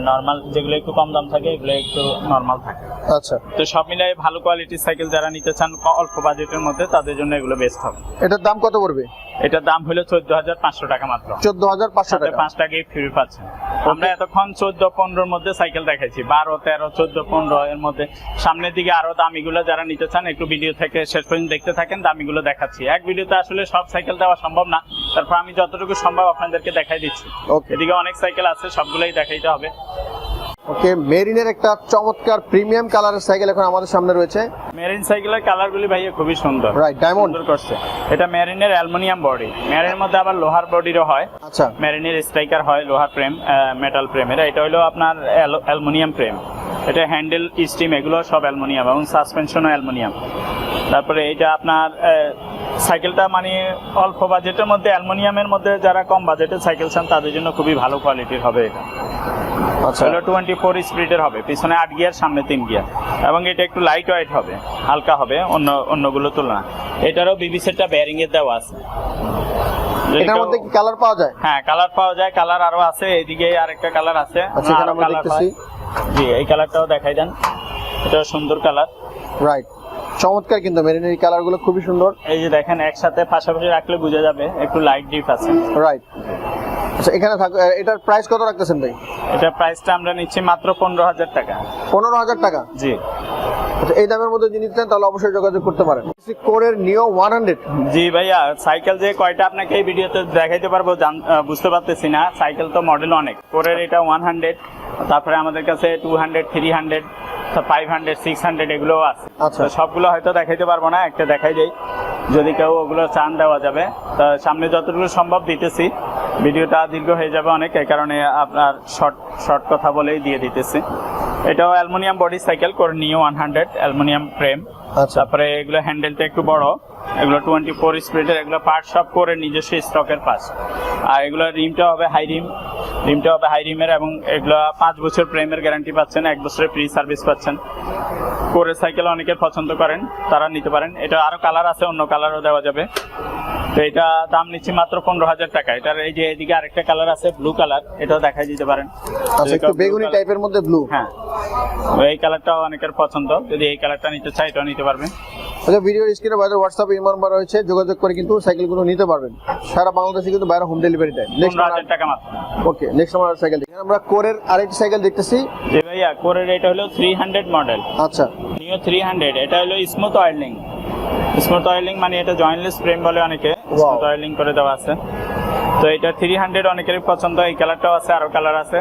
নর্মাল যেগুলো একটু কম দাম থাকে এগুলো একটু নর্মাল থাকে। আচ্ছা, তো সব মিলাই ভালো কোয়ালিটির সাইকেল যারা নিতে চান অল্প বাজেটের মধ্যে, তাদের জন্য এগুলো বেস্ট হবে। এটার দাম কত পড়বে? এটার দাম হলো 14,500 টাকা মাত্র। 14,500 টাকা। 5টা গিফট ফ্রি পাচ্ছেন। আমরা এতক্ষণ 14-15 মধ্যে সাইকেল দেখাইছি, 12, 13, 14, 15 এর মধ্যে। সামনের দিকে আরো দামিগুলো যারা নিতে চান একটু ভিডিও থেকে শেষ পর্যন্ত দেখতে থাকেন, দামিগুলো দেখাচ্ছি। এক ভিডিওতে আসলে সব সাইকেল দেওয়া সম্ভব না, তারপর আমি যতটুকু সম্ভব আপনাদেরকে দেখাই দিচ্ছি। ওকে, এদিকে অনেক সাইকেল আছে, সবগুলোই দেখাইতে হবে। ওকে, মেরিনের একটা চমৎকার প্রিমিয়াম কালারের সাইকেল এখন আমাদের সামনে রয়েছে। মেরিন সাইকেলের কালারগুলি ভাইয়া খুবই সুন্দর, রাইট, ডায়মন্ড সুন্দর করছে। এটা মেরিনের অ্যালুমিনিয়াম বডি, মেরিনের মধ্যে আবার লোহার বডিরও হয়। আচ্ছা, মেরিনের স্ট্রাইকার হয় লোহার ফ্রেম, মেটাল ফ্রেমের। এটা হলো আপনার অ্যালুমিনিয়াম ফ্রেম। এটা হ্যান্ডেল, স্টিম এগুলো সব অ্যালুমিনিয়াম, এবং সাসপেনশনও অ্যালুমিনিয়াম। তারপরে এটা আপনার সাইকেলটা মানে অল্প বাজেটের মধ্যে, অ্যালুমিনিয়ামের মধ্যে যারা কম বাজেটের সাইকেল চান তাদের জন্য খুবই ভালো কোয়ালিটির হবে এটা। আচ্ছা, হলো 24 স্পিডের হবে, পিছনে 8 গিয়ার, সামনে 3 গিয়ার, এবং এটা একটু লাইট ওয়েট হবে, হালকা হবে অন্যগুলো তুলনায়। এটারও বিবি সেটটা বেয়ারিং এর দেওয়া আছে। এটার মধ্যে কি কালার পাওয়া যায়? হ্যাঁ, কালার পাওয়া যায়, কালার আরো আছে। এদিকে আরেকটা কালার আছে। আচ্ছা, এখানে আমরা দেখতেছি। জি, এই কালারটাও দেখাই দেন, এটা সুন্দর কালার। রাইট, চমৎকার, কিন্তু মেরিনের এই কালারগুলো খুবই সুন্দর। এই যে দেখেন, একসাথে পাশাপাশি রাখলে বোঝা যাবে একটু লাইট ডিপ আছে। রাইট, আচ্ছা, এখানে এটার প্রাইস কত রাখতেছেন ভাই? এটা প্রাইসটা আমরা নিচ্ছি মাত্র 15,000 টাকা। 15,000 টাকা? জি। আচ্ছা, এই দামের মধ্যে যদি নিতে চান তাহলে অবশ্যই যোগাযোগ করতে পারেন। কোরের নিও 100। জি ভাইয়া, সাইকেল যে কয়টা আপনাকে এই ভিডিওতে দেখাইতে পারবো বুঝতে পারতেছি না, সাইকেল তো মডেল অনেক। কোরের এটা 100, তারপরে আমাদের কাছে 200, 300, 500, 600 এগুলো আছে। আচ্ছা, তো সবগুলো হয়তো দেখাইতে পারবো না, একটা দেখাই যাই, যদি কেউ ওগুলো চান দেওয়া যাবে। তো সামনে যতটুকু সম্ভব দিতেছি, ভিডিওটা দীর্ঘ হয়ে যাবে অনেক, এই কারণে আপনার শর্ট কথা বলেই দিয়ে দিতেছি। এটাও অ্যালুমিনিয়াম বডি সাইকেল, করে নিও 100, অ্যালুমিনিয়াম ফ্রেম। আচ্ছা, তারপরে এগুলো হ্যান্ডেলটা একটু বড়, এগুলো 24 স্পিডের, এগুলো পার্ট সব করে নিজস্ব স্টকের পাস। আর এগুলো রিমটা হবে হাই রিম, রিমটা হবে হাই রিমের, এবং এগুলো 5 বছর প্রেমের গ্যারান্টি পাচ্ছেন, 1 বছরের ফ্রি সার্ভিস পাচ্ছেন। কোরের সাইকেল অনেকে পছন্দ করেন, তারা নিতে পারেন। এটা আরো কালার আছে, অন্য কালারও দেওয়া যাবে। তো এটা দাম নিচ্ছি মাত্র 15,000 টাকা। এটার এই যে এদিকে আরেকটা কালার আছে, ব্লু কালার, এটাও দেখাই দিতে পারেন। আচ্ছা, একটু বেগুনি টাইপের মধ্যে ব্লু। হ্যাঁ, এই কালারটাও অনেকের পছন্দ, যদি এই কালারটা নিতে চাই এটাও নিতে পারবেন। ওকে, ভিডিওর স্ক্রিনে বাইরে হোয়াটসঅ্যাপ ইমো নাম্বার রয়েছে, যোগাযোগ করে কিন্তু সাইকেলগুলো নিতে পারবেন। সারা বাংলাদেশে কিন্তু বাইরে হোম ডেলিভারি দেয়। 15,000 টাকা মাত্র। ওকে, নেক্সট আমরা সাইকেল দেখি। আমরা কোরের আরেকটি সাইকেল দেখতেছি। জি ভাইয়া, কোরের এটা হলো 300 মডেল, আচ্ছা, নিও 300। এটা হলো স্মুথ অয়েলিং। স্মুথ অয়েলিং মানে এটা জয়েন্টলেস ফ্রেম বলে অনেকে, স্মুথ অয়েলিং করে দেওয়া আছে। তো এটা 300 অনেকেরই পছন্দ। এই কালারটাও আছে, আরো কালার আছে।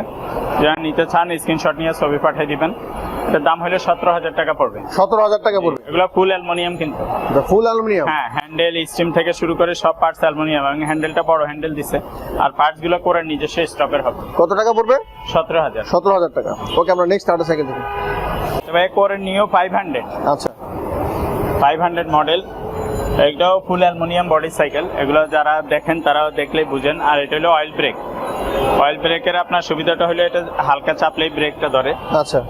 যারা নিতে চান স্ক্রিনশট নিয়ে ছবি পাঠিয়ে দিবেন। এটার দাম হলো 17,000 টাকা পড়বে। 17,000 টাকা পড়বে। এগুলো ফুল অ্যালুমিনিয়াম কিন্তু। ফুল অ্যালুমিনিয়াম? হ্যাঁ, হ্যান্ডেল স্টিম থেকে শুরু করে সব পার্টস অ্যালুমিনিয়াম, এবং হ্যান্ডেলটা বড় হ্যান্ডেল দিছে। আর পার্টস গুলো করে নিজস্ব স্টকের হবে। কত টাকা পড়বে? 17,000। 17,000 টাকা। ওকে, আমরা নেক্সট আরেকটা সাইকেল দেখি। তবে করে নিও 500। আচ্ছা, 500 মডেল। এটাও ফুল অ্যালুমিনিয়াম বডি সাইকেল। এগুলো যারা দেখেন তারাও দেখলেই বুঝেন। আর এটা হলো অয়েল ব্রেক। অয়েল ব্রেকের আপনার সুবিধাটা হলো এটা হালকা চাপলেই ব্রেকটা ধরে। আচ্ছা,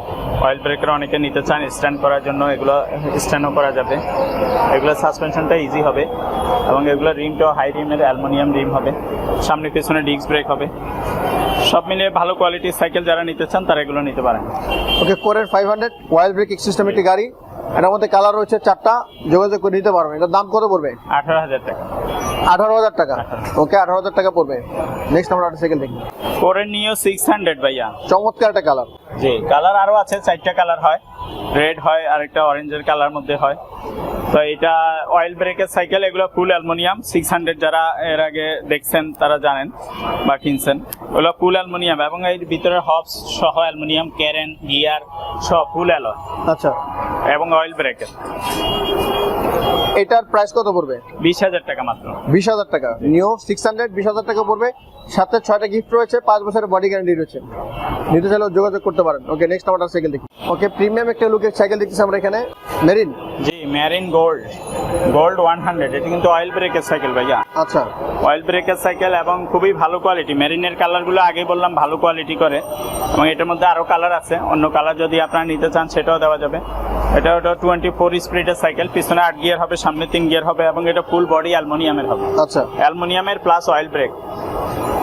অয়েল ব্রেকের অনেকে নিতে চান স্ট্যান্ড করার জন্য, এগুলো স্ট্যান্ডও করা যাবে। এগুলো সাসপেনশনটা ইজি হবে, এবং এগুলো রিমটাও হাই রিমের অ্যালুমিনিয়াম রিম হবে। সামনে পিছনে ডিস্ক ব্রেক হবে। সব মিলিয়ে ভালো কোয়ালিটির সাইকেল যারা নিতে চান তারা এগুলো নিতে পারেন। ওকে, কোরের 500 অয়েল ব্রেক সিস্টেম একটি গাড়ি। এটার মধ্যে কালার রয়েছে 4টা, যোগাযোগ করে নিতে পারবেন। এটার দাম কত পড়বে? 18,000 টাকা। 18,000 টাকা। ওকে, 18,000 টাকা পড়বে। নেক্সট আমরা একটা সাইকেল দেখি। করে নিও 600 ভাইয়া। চমৎকার একটা কালার। জি, কালার আরো আছে, 4টা কালার হয়। রেড হয়, আর একটা অরেঞ্জের কালার মধ্যে হয়। তো এটা অয়েল ব্রেকের সাইকেল। এগুলো ফুল অ্যালুমিনিয়াম। 600 যারা এর আগে দেখছেন তারা জানেন বা কিনছেন। ওগুলো ফুল অ্যালুমিনিয়াম, এবং এর ভিতরে হবস সহ অ্যালুমিনিয়াম, ক্যারেন, গিয়ার সব ফুল অ্যালয়, আচ্ছা, এবং অয়েল ব্রেকের। এটার প্রাইস কত পড়বে? 20,000 টাকা মাত্র। 20,000 টাকা। নিও 600 20,000 টাকা পড়বে। সাথে 6টা গিফট রয়েছে, 5 বছরের বডি গ্যারান্টি রয়েছে। নিতে চাইলে যোগাযোগ করতে পারেন। ওকে, নেক্সট আমরা সাইকেল দেখি। ওকে, প্রিমিয়াম একটা লুকের সাইকেল দেখতেছি আমরা এখানে, মেরিন। জি, মেরিন গোল্ড। গোল্ড 100। এটা কিন্তু অয়েল ব্রেকের সাইকেল ভাইয়া। আচ্ছা, অয়েল ব্রেকের সাইকেল, এবং খুবই ভালো কোয়ালিটি। মেরিনের কালারগুলো আগে বললাম ভালো কোয়ালিটি করে, এবং এটার মধ্যে আরো কালার আছে। অন্য কালার যদি আপনারা নিতে চান সেটাও দেওয়া যাবে। এটা ওটা 24 স্পিডের সাইকেল। পিছনে 8 গিয়ার হবে, সামনে 3 গিয়ার হবে, এবং এটা ফুল বডি অ্যালুমিনিয়ামের হবে। আচ্ছা, অ্যালুমিনিয়ামের প্লাস অয়েল ব্রেক।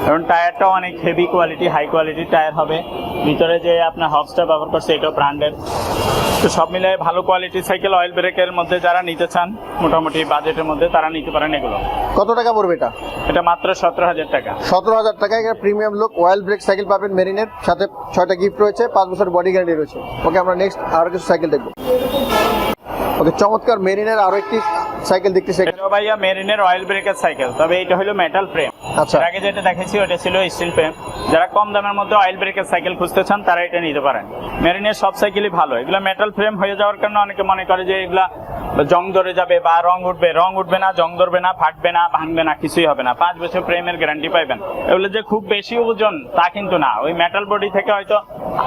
এবং টায়ারটাও অনেক হেভি কোয়ালিটি, হাই কোয়ালিটির টায়ার হবে। ভিতরে যে আপনার হবসটা ব্যবহার করছে এটাও ব্র্যান্ডের। তো সব মিলে ভালো কোয়ালিটির সাইকেল। অয়েল ব্রেকের মধ্যে যারা নিতে চান মোটামুটি বাজেটের মধ্যে, তারা নিতে পারেন এগুলো। কত টাকা পড়বে এটা? এটা মাত্র 17,000 টাকা। 17,000 টাকা। এখানে premium look oil brake cycle পাবেন মেরিনের, সাথে 6টা গিফট রয়েছে, 5 বছর বডি গ্যারান্টি রয়েছে। ওকে, আমরা নেক্সট আরো কিছু সাইকেল দেখবো। ওকে, চমৎকার মেরিনের আরো একটি সাইকেল দেখতেছি। এটা ভাইয়া মেরিনের অয়েল ব্রেকের সাইকেল, তবে এটা হলো মেটাল ফ্রেম। আচ্ছা, এর আগে যেটা দেখেছি ওটা ছিল স্টিল ফ্রেম। যারা কম দামের মধ্যে অয়েল ব্রেকের সাইকেল খুঁজতে চান তারা এটা নিতে পারেন। মেরিনের সব সাইকেলই ভালো। এগুলো মেটাল ফ্রেম হয়ে যাওয়ার কারণে অনেকে মনে করে যে এগুলা জং ধরে যাবে বা রং উঠবে। রং উঠবে না, জং ধরবে না, ফাটবে না, ভাঙবে না, কিছুই হবে না। 5 বছর ফ্রেমের গ্যারান্টি পাইবেন। এগুলো যে খুব বেশি ওজন তা কিন্তু না। ওই মেটাল বডি থেকে হয়তো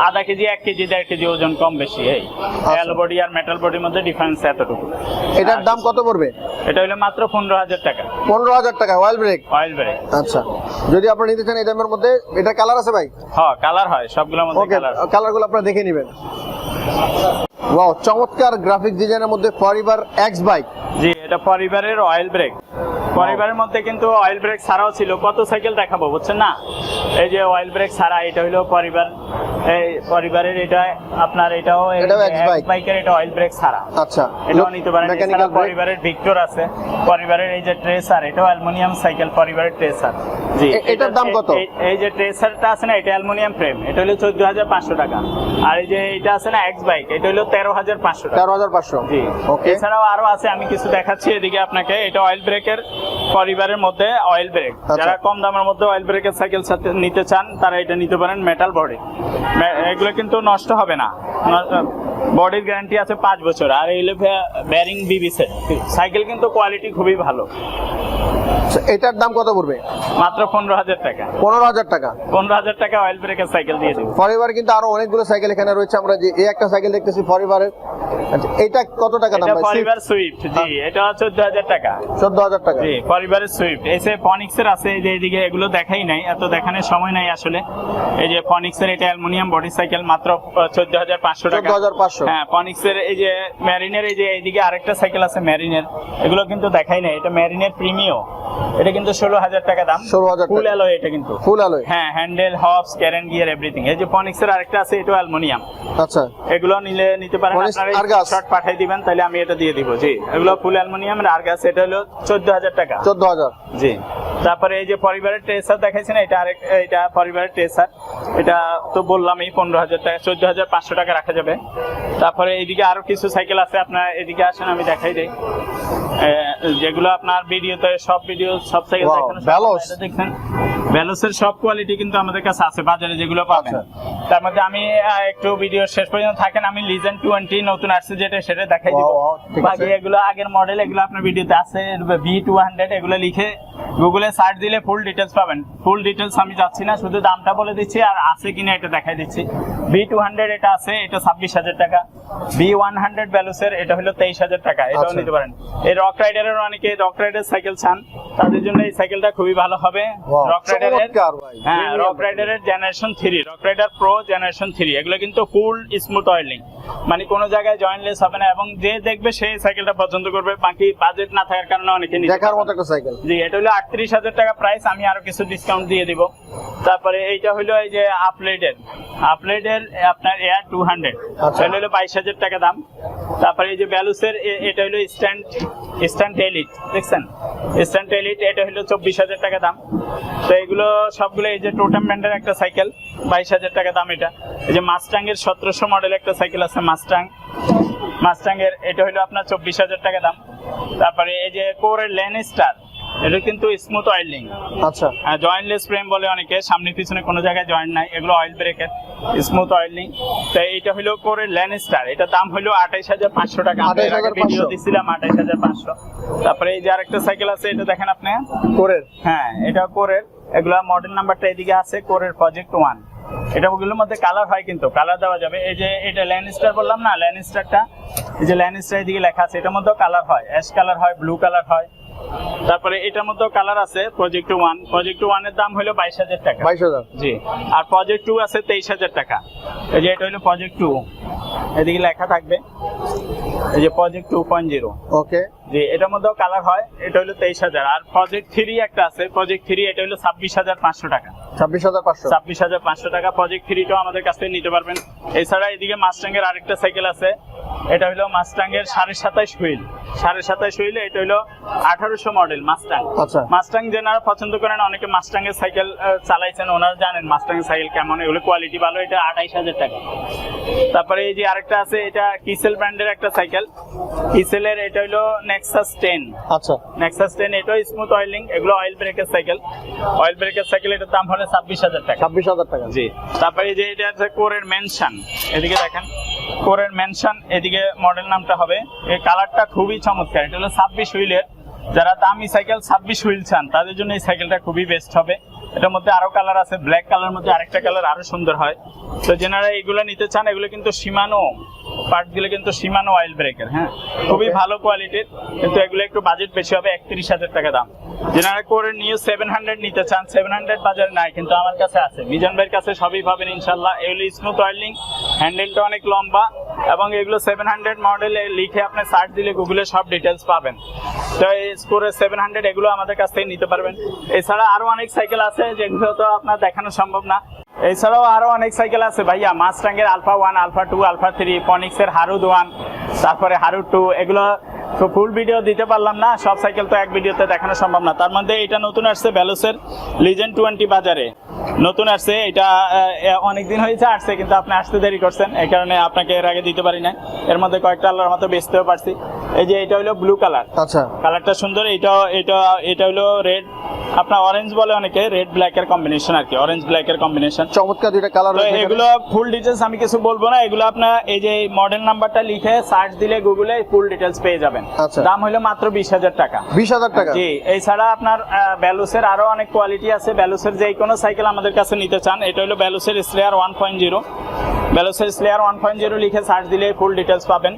আধা কেজি, 1 কেজি, 1.5 কেজি ওজন কম বেশি। এই অয়েল বডি আর মেটাল বডির মধ্যে ডিফারেন্স এতটুকু। এটার দাম কত পড়বে? এটা হলো মাত্র 15,000 টাকা। 15,000 টাকা অয়েল ব্রেক। Oil brake. আচ্ছা, যদি আপনারা নিতে চান এই দামের মধ্যে, এটা কালার আছে ভাই? হ্যাঁ, কালার হয় সবগুলোর মধ্যে। ওকে, কালার, কালারগুলো আপনারা দেখে নেবেন। ওয়াও, চমৎকার গ্রাফিক ডিজাইনের মধ্যে ফরএভার এক্স বাইক। জি, এটা পরিবারের অয়েল ব্রেক। পরিবারের মধ্যে কিন্তু অয়েল ব্রেক ছাড়াও ছিল। কত সাইকেল দেখাবো বুঝছেন না? এই যে অয়েল ব্রেক ছাড়া, এটা হলো পরিবার। এই পরিবারের এটা আপনার এটাও বাইকের, এটা অয়েল ব্রেক ছাড়া। আচ্ছা, এটাও নিতে পারেন। মেকানিক্যাল পরিবারের ভিক্টর আছে। পরিবারের এই যে ট্রেসার, এটাও অ্যালুমিনিয়াম সাইকেল, পরিবারের ট্রেসার। জি, এটার দাম কত? এই যে ট্রেসারটা আছে না, এটা অ্যালুমিনিয়াম ফ্রেম। এটা হলো 14,500 টাকা। আর এই যে এটা আছে না এক্স বাইক, এটা হলো 13,500 টাকা। 13,500। জি, ওকে। এছাড়াও আরো আছে, আমি কিছু দেখাচ্ছি এদিকে আপনাকে। এটা অয়েল ব্রেকের পরিবারের মধ্যে অয়েল ব্রেক। যারা কম দামের মধ্যে অয়েল ব্রেকের সাইকেল নিতে চান তারা এটা নিতে পারেন। মেটাল বডি, এগুলো কিন্তু নষ্ট হবে না। বডির গ্যারান্টি আছে 5 বছর। আর এই ব্যারিং বিবি সেট সাইকেল কিন্তু কোয়ালিটি খুবই ভালো। এটার দাম কত পড়বে? মাত্র 15,000 টাকা। 15,000 টাকা। 15,000 টাকা অয়েল ব্রেকের সাইকেল দিয়ে দেব। ফরএভার কিন্তু আরো অনেকগুলো সাইকেল এখানে রয়েছে। আমরা যে এই একটা সাইকেল দেখতেছি ফরএভারের। আচ্ছা, এটা কত টাকা দাম? এটা ফরএভার সুইফট। জি, এটা 14,000 টাকা। 14,000 টাকা। জি, পরিবারের সুইফট, এই যে ফনিক্সের আছে, এই যে এইদিকে এগুলো দেখাই নাই, এত দেখানোর সময় নাই আসলে। এই যে ফনিক্সের এটা অ্যালুমিনিয়াম বডি সাইকেল, মাত্র 14,500 টাকা। 14,500। হ্যাঁ, ফনিক্সের এই যে ম্যারিনের, এই যে এইদিকে আরেকটা সাইকেল আছে ম্যারিনের, এগুলো কিন্তু দেখাই নাই। এটা ম্যারিনের প্রিমিও, এটা কিন্তু 16,000 টাকা দাম। 16,000 ফুল টাকা। অ্যালয় এটা কিন্তু। Full alloy. হ্যাঁ, হ্যান্ডেল, হবস, ক্যারেন গিয়ার, এভরিথিং। এই যে ফনিক্সের আরেকটা আছে, এটা অ্যালুমিনিয়াম। আচ্ছা, এগুলো নিতে পারেন, Phoenix আপনারা Argus। শর্ট পাঠিয়ে দিবেন, তাহলে আমি এটা দিয়ে দিব। জি, এগুলো ফুল অ্যালুমিনিয়ামের আরগাস, এটা হলো 14,000 টাকা। 14,000। জি। তারপরে এই যে পরিবারের ট্রেসার দেখাইছেন, এটা পরিবারের ট্রেসার, এটা তো বললামই 15,000 টাকা, 14,500 টাকা রাখা যাবে। তারপরে এইদিকে আরো কিছু সাইকেল আছে, আপনার এদিকে আসেন, আমি দেখাই দিই। যেগুলো আপনার ভিডিওতে সব সাইকেল Wow, দেখানো Veloz। দেখছেন, ভ্যালোসের সব কোয়ালিটি কিন্তু আমাদের কাছে আছে বাজারে, যেগুলো পাবেন। আচ্ছা। তার মধ্যে আমি একটু ভিডিও শেষ পর্যন্ত থাকেন, আমি লিজেন্ড 20 নতুন আসছে যেটা, সেটা দেখাই দিব। Wow, wow, ঠিক আছে। বাকি এগুলো আগের মডেল, এগুলো আপনার ভিডিওতে আছে। V200 এগুলো লিখে গুগলে সার্চ দিলে ফুল ডিটেলস পাবেন। ফুল ডিটেলস আমি যাচ্ছি না, শুধু দামটা বলে দিচ্ছি আর আছে কিনা এটা দেখাই দিচ্ছি। V200 এটা আছে, এটা 26,000 টাকা। V100 ভ্যালুসের এটা হলো 23,000 টাকা, এটাও আচ্ছা। নিতে পারেন। এই রক রাইডারের অনেকে রক রাইডার সাইকেল চান, তাদের জন্য এই সাইকেলটা খুবই ভালো হবে। Wow, রক রাইডারের, চমৎকার ভাই। হ্যাঁ, রক রাইডারের generation 3, rock rider pro generation 3, এগুলো কিন্তু ফুল স্মুথ অয়েলিং, মানে কোনো জায়গায় জয়েন্টলেস হবে না, এবং যে দেখবে সেই সাইকেলটা পছন্দ করবে। বাকি বাজেট না থাকার কারণে অনেকে নিতে দেখার পারবে মতো না। একটা সাইকেল। জি, এটা হলো 38,000 টাকা প্রাইস, আমি আরো কিছু ডিসকাউন্ট দিয়ে দিব। তারপরে এইটা হলো এই যে আপলেডের আপনার এয়ার 200, আচ্ছা। এটা হলো 22,000 টাকা দাম। তারপরে এই যে ভ্যালুসের এটা হলো স্ট্যান্ড এলিট, দেখছেন স্ট্যান্ড এলিট, এটা হলো 24,000 টাকা দাম। তো এগুলো সবগুলো, এই যে টোটাম ব্র্যান্ডের একটা সাইকেল, 22,000 টাকা দাম। এটা এই যে মাস্টাং এর 1700 মডেল একটা সাইকেল আছে, মাস্টাং এর, এটা হলো আপনার 24,000 টাকা দাম। তারপরে এই যে কোরের ল্যানিস্টার, এটা কিন্তু স্মুথ অয়েলিং, আচ্ছা, জয়েন্টলেস ফ্রেম বলে অনেকে, সামনে পিছনে কোনো জায়গায় জয়েন্ট নাই, এগুলো অয়েল ব্রেকের স্মুথ অয়েলিং। তো এইটা হলো কোরের ল্যানিস্টার, এটা দাম হলো 28,500 টাকা। আমি এর আগে 28,500 ভিডিও দিছিলাম 28,500। তারপরে এই যে আরেকটা সাইকেল আছে, এটা দেখেন আপনি, কোরের। হ্যাঁ, এটা কোরের, এগুলা মডেল নাম্বারটা এদিকে আছে, কোরের প্রজেক্ট 1। এটা ওগুলোর মধ্যে কালার হয়, কিন্তু কালার দেওয়া যাবে। এই যে এটা ল্যানিস্টার বললাম না, ল্যানিস্টারটা, এই যে ল্যানিস্টার এদিকে লেখা আছে, এটার মধ্যেও কালার হয়, অ্যাশ কালার হয়, ব্লু কালার হয়। তারপরে এটার মধ্যেও কালার আছে, প্রজেক্ট 1 এর দাম হলো 22,000 টাকা। 22,000। জি। আর প্রজেক্ট 2 আছে 23,000 টাকা। এই যে এটা হলো প্রজেক্ট 2, এদিকে লেখা থাকবে, এই যে প্রজেক্ট 2.0। ওকে। জি, এটার মধ্যেও কালার হয়, এটা হলো 23,000। আর প্রজেক্ট 3 একটা আছে, প্রজেক্ট 3, এটা হলো 26,500 টাকা। 26,500। 26,500 টাকা প্রজেক্ট 3টাও আমাদের কাছ থেকে নিতে পারবেন। এছাড়া এদিকে মাস্টাং এর আরেকটা সাইকেল আছে, এটা হলো মাস্টাং এর 27.5 হুইল, 27.5 হুইল, এটা হলো 1800 মডেল মাস্টাং। আচ্ছা। মাস্টাং যারা পছন্দ করেন, অনেকে মাস্টাং এর সাইকেল চালাইছেন, ওনারা জানেন মাস্টাং এর সাইকেল কেমন, এগুলো কোয়ালিটি ভালো, এটা 28,000 টাকা। তারপরে এই যে আরেকটা আছে, এটা কিসেল ব্র্যান্ডের একটা সাইকেল, কিসেলের, এটা হলো নেক্সাস 10। আচ্ছা, নেক্সাস 10, এটাও স্মুথ অয়েলিং, এগুলো অয়েল ব্রেকের সাইকেল, এটার দাম হলো 26,000 টাকা। 26,000 টাকা। জি। তারপরে এই যে এটা আছে কোরের মেনশন, এদিকে দেখেন, কোরের মেনশন, এদিকে মডেল নামটা হবে। এই কালারটা খুবই চমৎকার, এটা হলো 26 হুইলের। যারা দামি সাইকেল 26 হুইল চান, তাদের জন্য এই সাইকেলটা খুবই বেস্ট হবে। এটার মধ্যে আরো কালার আছে, ব্ল্যাক কালার মধ্যে আরেকটা কালার আরো সুন্দর হয়। তো যারা এগুলো নিতে চান, এগুলো কিন্তু শিমানো পার্ট গুলো, কিন্তু শিমানো অয়েল ব্রেকের, হ্যাঁ, খুবই ভালো কোয়ালিটির, কিন্তু এগুলো একটু বাজেট বেশি হবে, 31,000 টাকা দাম। যারা করে নিউ 700 নিতে চান, 700 বাজারে নাই, কিন্তু আমার কাছে আছে, মিজান ভাইয়ের কাছে সবই পাবেন ইনশাল্লাহ। এগুলো স্মুথ অয়েলিং, হ্যান্ডেলটা অনেক লম্বা, এবং এগুলো 700 মডেলে লিখে আপনি সার্চ দিলে গুগলে সব ডিটেলস পাবেন। তো এই স্কোরের 700 এগুলো আমাদের কাছ থেকে নিতে পারবেন। এছাড়া আরো অনেক সাইকেল আছে, যেগুলো তো আপনার দেখানো সম্ভব না। এছাড়াও আরো অনেক সাইকেল আছে ভাইয়া, মাস্টাং এর আলফা 1, আলফা 2, আলফা 3, ফনিক্স এর হারুদ 1, তারপরে হারুদ 2, এগুলো তো ফুল ভিডিও দিতে পারলাম না, সব সাইকেল তো এক ভিডিওতে দেখানো সম্ভব না। তার মধ্যে এটা নতুন আসছে, ভ্যালোসের লিজেন্ড 20 বাজারে নতুন আসছে, এটা অনেকদিন হয়েছে আসছে, কিন্তু আপনি আসতে দেরি করছেন, এই কারণে আপনাকে এর আগে দিতে পারি না। এর মধ্যে কয়েকটা আল্লাহর মতো বেচতেও পারছি। এই যে এটা হলো ব্লু কালার, আচ্ছা, কালারটা সুন্দর। এটা হলো রেড, আপনার অরেঞ্জ বলে অনেকে, রেড ব্ল্যাক এর কম্বিনেশন আর কি, অরেঞ্জ ব্ল্যাক এর কম্বিনেশন, চমৎকার দুইটা কালার। তো এগুলো ফুল ডিটেলস আমি কিছু বলবো না, এগুলো আপনার এই যে মডেল নাম্বারটা লিখে সার্চ দিলে গুগলে ফুল ডিটেলস পেয়ে যাবেন। আচ্ছা। দাম হলো মাত্র 20,000 টাকা। 20,000 টাকা। জি। এছাড়া আপনার ভ্যালুসের আরো অনেক কোয়ালিটি আছে, ভ্যালুসের যে কোনো সাইকেল আমাদের কাছে নিতে চান, এটা হলো ভ্যালুসের স্লেয়ার 1.0। ব্যালোসের স্লেয়ার 1.0 লিখে সার্চ দিলে ফুল ডিটেলস পাবেন।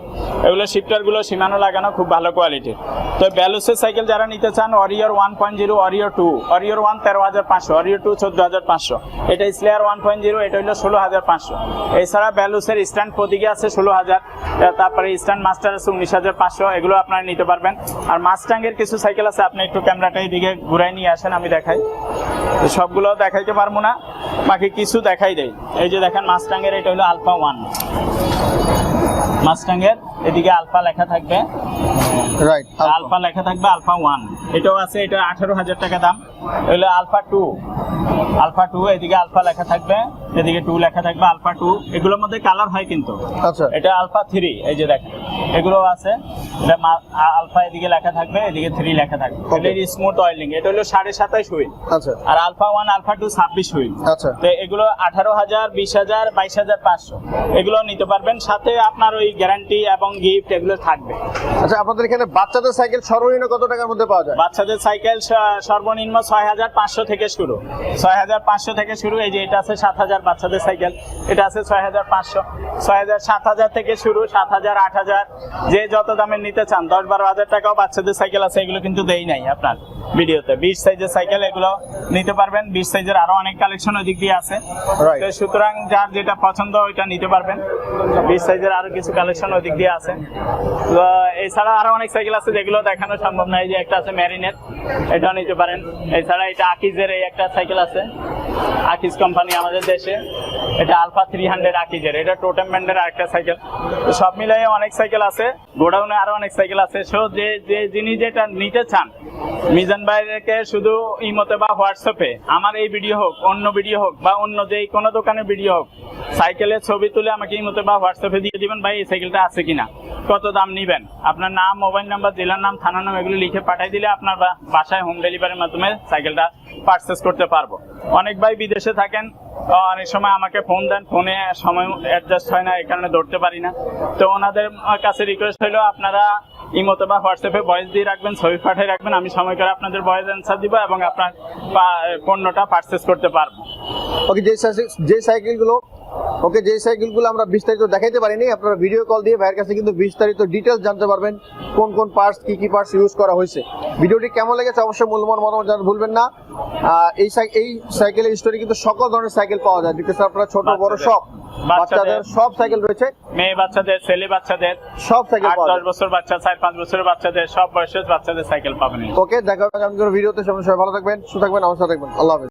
এগুলো শিফটারগুলো সীমানো লাগানো, খুব ভালো কোয়ালিটির। তো ব্যালোসের সাইকেল যারা নিতে চান, ওরিয়র 1.0, ওরিয়র 2, ওরিয়র 1 13,500, ওরিয়র 2 14,500, এটা স্লেয়ার 1.0, এটা হলো 16,500। এছাড়া ব্যালোসের স্ট্যান্ড প্রতীকে আছে 16,000, তারপরে স্ট্যান্ড মাস্টার আছে 19,500, এগুলো আপনারা নিতে পারবেন। আর মাস্টাঙ্গের কিছু সাইকেল আছে, আপনি একটু ক্যামেরাটা এইদিকে ঘুরাই নিয়ে আসেন, আমি দেখাই। তো সবগুলো দেখাইতে পারবো না, বাকি কিছু দেখাই দেই। এই যে দেখেন মাস্টাঙ্গের, এটা হলো আলফা 1। মাস্টাঙ্গের এদিকে আলফা লেখা থাকবে, রাইট, আলফা লেখা থাকবে, আলফা 1 এটাও আছে, এটা 18,000 টাকা দাম। এগুলো আলফা 2, আলফা 2, এদিকে আলফা লেখা থাকবে, এদিকে 2 লেখা থাকবে, আলফা 2। এগুলোর মধ্যে কালার হয় কিন্তু। আচ্ছা, এটা আলফা 3, এই যে দেখেন এগুলো আছে, এটা আলফা এদিকে লেখা থাকবে, এদিকে 3 লেখা থাকবে। এটা স্মুথ অয়েলিং, এটা হলো 27.5 হুইল। আচ্ছা, আর আলফা 1, আলফা 2 26 হুইল। আচ্ছা, তো এগুলো 18,000, 20,000, 22,500 এগুলো নিতে পারবেন। সাথে আপনার ওই গ্যারান্টি এবং গিফট এগুলো থাকবে। আচ্ছা, আপনাদের এখানে বাচ্চাদের সাইকেল সর্বনিম্ন কত টাকার মধ্যে পাওয়া যায়? বাচ্চাদের সাইকেল সর্বনিম্ন 6,500 থেকে শুরু, 6,500 থেকে শুরু। এই যে এটা আছে 7,000 বাচ্চাদের সাইকেল, এটা আছে 6,500, 6,000, 7,000 থেকে শুরু, 7,000, 8,000, যে যত দামের নিতে চান। 10-12,000 টাকাও বাচ্চাদের সাইকেল আছে, এগুলো কিন্তু দেই নাই আপনার ভিডিওতে। 20 সাইজের সাইকেল এগুলো নিতে পারবেন। 20 সাইজের আরো অনেক কালেকশন ওই দিক দিয়ে আছে, Right. তো সুতরাং যার যেটা পছন্দ ওইটা নিতে পারবেন। 20 সাইজের আরো কিছু কালেকশন ওই দিক দিয়ে আছে। তো এছাড়া আরো অনেক সাইকেল আছে যেগুলো দেখানো সম্ভব না। এই যে একটা আছে ম্যারিনেট, এটাও নিতে পারেন। এছাড়া এটা আকিজের এই একটা সাইকেল আছে, আকিজ কোম্পানি আমাদের দেশে, এটা আলফা 300 আকিজের, এটা টোটেম ব্র্যান্ডের আরেকটা সাইকেল। তো সব মিলিয়ে অনেক সাইকেল আছে, গোডাউনে আরো অনেক সাইকেল আছে। সো যে যিনি যেটা নিতে চান, মিজান ভাইকে শুধু ইমোতে বা হোয়াটসঅ্যাপে আমার এই ভিডিও হোক, অন্য ভিডিও হোক, বা অন্য যে কোনো দোকানের ভিডিও হোক, সাইকেলের ছবি তুলে আমাকে ইমোতে বা হোয়াটসঅ্যাপে দিয়ে দিবেন, ভাই এই সাইকেলটা আছে কিনা, কত দাম নিবেন, আপনার নাম, মোবাইল নাম্বার, জেলার নাম, থানার নাম, এগুলো লিখে পাঠিয়ে দিলে আপনার বাসায় হোম ডেলিভারির মাধ্যমে সাইকেলটা পারচেস করতে পারবো। অনেক ভাই বিদেশে থাকেন, অনেক সময় আমাকে ফোন দেন, ফোনে সময় অ্যাডজাস্ট হয় না, এই কারণে ধরতে পারি না। তো ওনাদের কাছে রিকোয়েস্ট হলো আপনারা ইমোতে বা হোয়াটসঅ্যাপে ভয়েস দিয়ে রাখবেন, ছবি পাঠিয়ে রাখবেন, আমি সময় করে আপনাদের ভয়েস অ্যান্সার দিব এবং আপনার পণ্যটা পারচেস করতে পারবো। ওকে, যে সাইকেলগুলো আমরা বিস্তারিত দেখাইতে পারিনি, আপনারা ভিডিও কল দিয়ে ভাইয়ের কাছে কিন্তু বিস্তারিত ডিটেলস জানতে পারবেন, কোন কোন পার্টস, কি পার্টস ইউজ করা হয়েছে। ভিডিওটি কেমন লেগেছে অবশ্যই মূল্যবান মতামত জানাতে ভুলবেন না। এই সাইকেলের স্টোরে কিন্তু সকল ধরনের সাইকেল পাওয়া যায়, যেটা আপনারা ছোট বড় সব বাচ্চাদের সব সাইকেল রয়েছে, মেয়ে বাচ্চাদের, ছেলে বাচ্চাদের, সব সাইকেল পাওয়া যায়। 8-10 বছর বাচ্চা, 4-5 বছরের বাচ্চাদের, সব বয়সের বাচ্চাদের সাইকেল পাবেন। ওকে, দেখা হবে আগামী ভিডিওতে। সবাই ভালো থাকবেন, সুস্থ থাকবেন, আমার সাথে থাকবেন। আল্লাহ হাফেজ।